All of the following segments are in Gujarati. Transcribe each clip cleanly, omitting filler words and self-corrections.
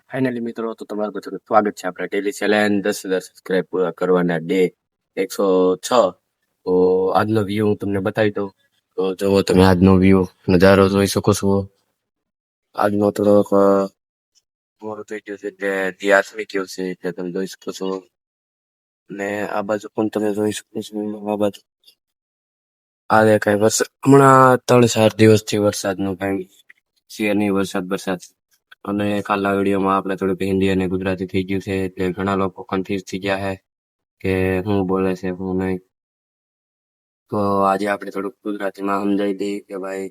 ફાઇનલી મિત્રો, તો તમારું બધું સ્વાગત છે આપણે ડેલી ચેલેન્જ 10,000 સબસ્ક્રાઇબ પૂરા કરવાના ડે 106. તો આજનો વ્યૂ હું તમને બતાવી દઉં. તો જુઓ તમે આજનો વ્યૂ નજારો જોઈ શકો છો. આજનો થોડોક મોડું થઈ ગયું છે એટલે ધ્યાસ આવી ગયો છે એટલે તમે જોઈ શકો છો. ને આ બાજુ પણ તમે જોઈ શકો છો. આ બાજુ આ દેખાય વરસાદ. હમણાં 3-4 દિવસથી વરસાદનો કઈ છે નહીં. વરસાદ અને કાલના વિડીયોમાં આપણે થોડુંક હિન્દી અને ગુજરાતી થઈ ગયું છે એટલે ઘણા લોકો કન્ફ્યુઝ થઈ ગયા છે કે શું બોલે છે શું નહીં. તો આજે આપણે થોડુંક ગુજરાતીમાં સમજાવી દઈએ કે ભાઈ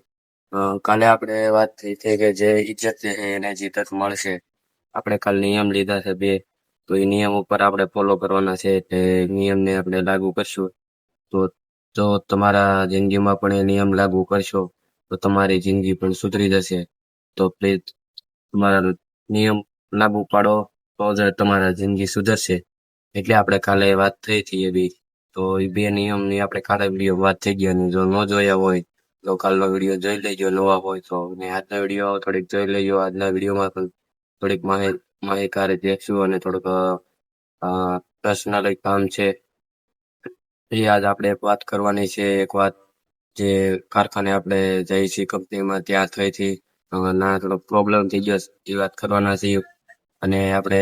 કાલે આપણે વાત થઈ છે કે જે ઇજ્જત છે એને જ ઇજ્જત મળશે. આપણે કાલ નિયમ લીધા છે 2, તો એ નિયમ ઉપર આપણે ફોલો કરવાના છે એટલે નિયમને આપણે લાગુ કરશું. તો જો તમારા જિંદગીમાં પણ એ નિયમ લાગુ કરશો તો તમારી જિંદગી પણ સુધરી જશે. તો પ્લીઝ તમારા નિયમ લાગુ પાડો તો જ તમારા જિંદગી સુધરશે. એટલે આપણે કાલે વાત થઈ હતી એ બી. તો એ 2 નિયમની આપણે કાલે વિડીયો વાત થઈ ગઈ. અને જો ન જોયા હોય તો કાલનો વિડીયો જોઈ લેજો નવા હોય તો. ને આજનો વિડીયો થોડીક જોઈ લેજો. આજના વિડીયોમાં પણ થોડીક માહિતગાર દેખશું અને થોડુંક પર્સનલ કામ છે એ આજ આપણે વાત કરવાની છે. એક વાત જે કારખાને આપણે જઈ છીએ કંપનીમાં ત્યાં થઈ હતી ના થોડો પ્રોબ્લેમ થઈ ગયો એ વાત કરવાના છીએ. અને આપણે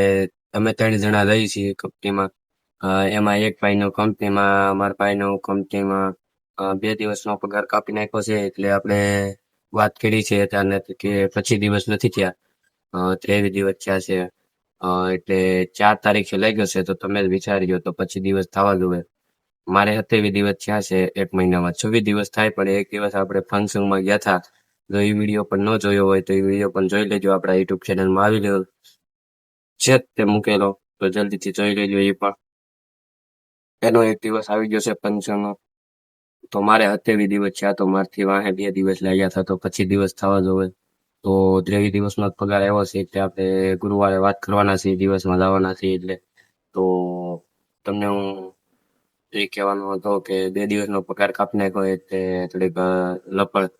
અમે 3 જણા રહીએ છીએ કંપનીમાં. એમાં એક ભાઈનો કંપનીમાં અમારા ભાઈનો કંપનીમાં 2 દિવસનો પગાર કાપી નાખ્યો છે. એટલે આપણે વાત કરી છે ત્યાં કે 25 દિવસ નથી થયા, 23 દિવસ થયા છે. એટલે 4 તારીખે લઈ ગયો છે. તો તમે જ વિચારી લો તો 25 દિવસ થવા જોઈએ. મારે 27 દિવસ થયા છે એક મહિનામાં. 26 દિવસ થાય પણ એક દિવસ આપણે ફંક્શનમાં ગયા હતા. જો એ વિડીયો પણ ન જોયો હોય તો એ વિડીયો પણ જોઈ લેજો. આપણા યુટ્યુબ ચેનલમાં આવી ગયો છે તે મૂકેલો, તો જલ્દીથી જોઈ લેજો. એ પણ એનો એક દિવસ આવી ગયો છે ફંક્શનનો. તો મારે 27 દિવસ થયા તો મારથી વાહે 2 દિવસ લાગ્યા હતા તો 25 દિવસ થવા જોઈએ. તો 23 દિવસનો પગાર આવ્યો છે એટલે આપણે ગુરુવારે વાત કરવાના છે. દિવસમાં લાવવાના છે એટલે. તો તમને હું એ કહેવાનો હતો કે 2 દિવસનો પગાર કાપી નાખ્યો એટલે થોડીક લપડ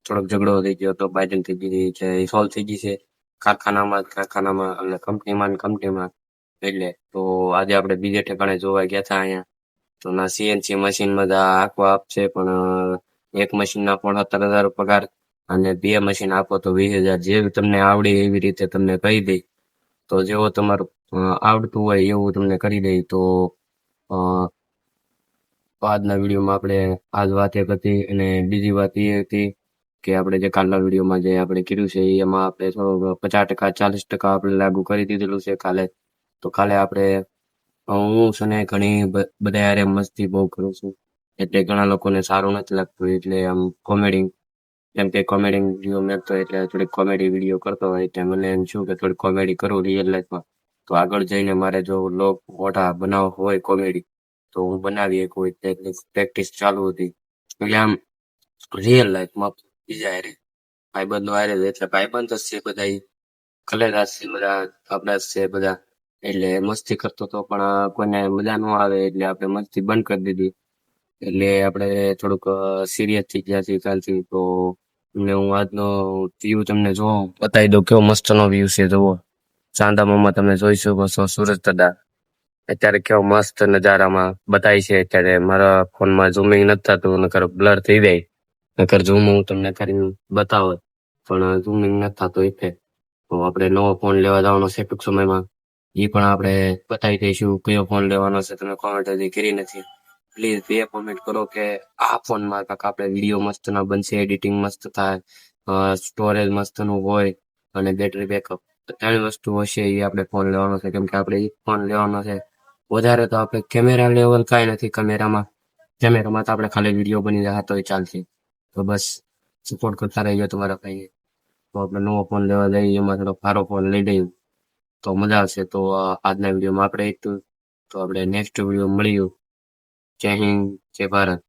થોડોક ઝઘડો થઈ ગયો તો બાઇટિંગ થઈ ગઈ છે. એ સોલ્વ થઈ ગઈ છે કારખાનામાં એટલે કંપનીમાં. એટલે તો આજે આપણે બીજે ઠેકાણે જોવા ગયા હતા અહીંયા. તો ના સીએનસી મશીન બધા આખવા આપશે પણ એક મશીનના 75,000 પગાર અને 2 મશીન આપો તો 20,000. જેવી તમને આવડે એવી રીતે તમને કહી દઈ. તો જેવો તમારું આવડતું હોય એવું તમને કરી દઈ. તો આજના વિડીયોમાં આપણે આજ વાત એક હતી. અને બીજી વાત એ હતી કે આપણે જે કાલના વિડીયોમાં જે આપણે કર્યું છે એમાં આપણે થોડુંક 50% 40% આપણે લાગુ કરી દીધેલું છે કાલે. તો કાલે આપણે હું છે ને ઘણી બધા યારે મસ્તી બહુ કરું છું એટલે ઘણા લોકોને સારું નથી લાગતું. એટલે આમ કોમેડી, જેમ કે કોમેડી વિડીયો મેકતો એટલે થોડીક કોમેડી વિડીયો કરતો હોય એટલે મને એમ શું કે થોડીક કોમેડી કરું રિયલ લાઈફમાં. તો આગળ જઈને મારે જો લોક મોટા બનાવ હોય કોમેડી તો હું બનાવી એક હોય પ્રેક્ટિસ ચાલુ હતી. એટલે આમ રિયલ લાઈફમાં બીજા હારે ભાઈબંધો હારે એટલે ભાઈબંધ જ છે બધા. કલેરાજ છે બધા, આપણા જ છે બધા. એટલે મસ્તી કરતો હતો પણ કોઈને મજા ન આવે એટલે આપણે મસ્તી બંધ કરી દીધી. એટલે આપણે થોડુંક સિરિયસ થઈ ગયા છીએ કાલથી. તો હું આજનો વ્યૂ તમને જો બતાવી દઉં કેવો મસ્તનો વ્યૂ છે. જુઓ ચાંદામામાં તમે જોઈ શકો છો સુરજ દાદા અત્યારે કેવો મસ્ત નજારામાં બતાય છે. અત્યારે મારા ફોનમાં ઝૂમિંગ નથી થતું, નકર બ્લર થઈ જાય. નકર ઝૂમ હું તમને કરીને બતાવો પણ ઝૂમિંગ નથી થતું એટલે. તો આપણે નવો ફોન લેવા જવાનો છે ટૂંક સમયમાં. એ પણ આપણે બતાવી દઈશું કયો ફોન લેવાનો છે. તમે કોમેન્ટ હજી કરી નથી. પ્લીઝ 2 કોમેન્ટ કરો કે આ ફોનમાં કાંક આપણે વિડીયો મસ્ત ના બનશે, એડિટિંગ મસ્ત થાય, સ્ટોરેજ મસ્તનું હોય અને બેટરી બેકઅપ 3 વસ્તુ હશે એ આપણે ફોન લેવાનો છે. કેમ કે આપણે એ ફોન લેવાનો છે. વધારે તો આપણે કેમેરા લેવલ કાંઈ નથી. કેમેરામાં તો આપણે ખાલી વિડીયો બની રહ્યા તો ચાલશે. તો બસ સપોર્ટ કરતા રહીજો તમારા ભાઈ. તો આપણે નવો ફોન લેવા જઈએ એમાં થોડો સારો ફોન લઈ લઈએ તો મજા આવશે. તો આજના વિડીયોમાં આપણે એટલું. તો આપણે નેક્સ્ટ વિડીયો મળ્યું. જય હિન્દ, જય ભારત.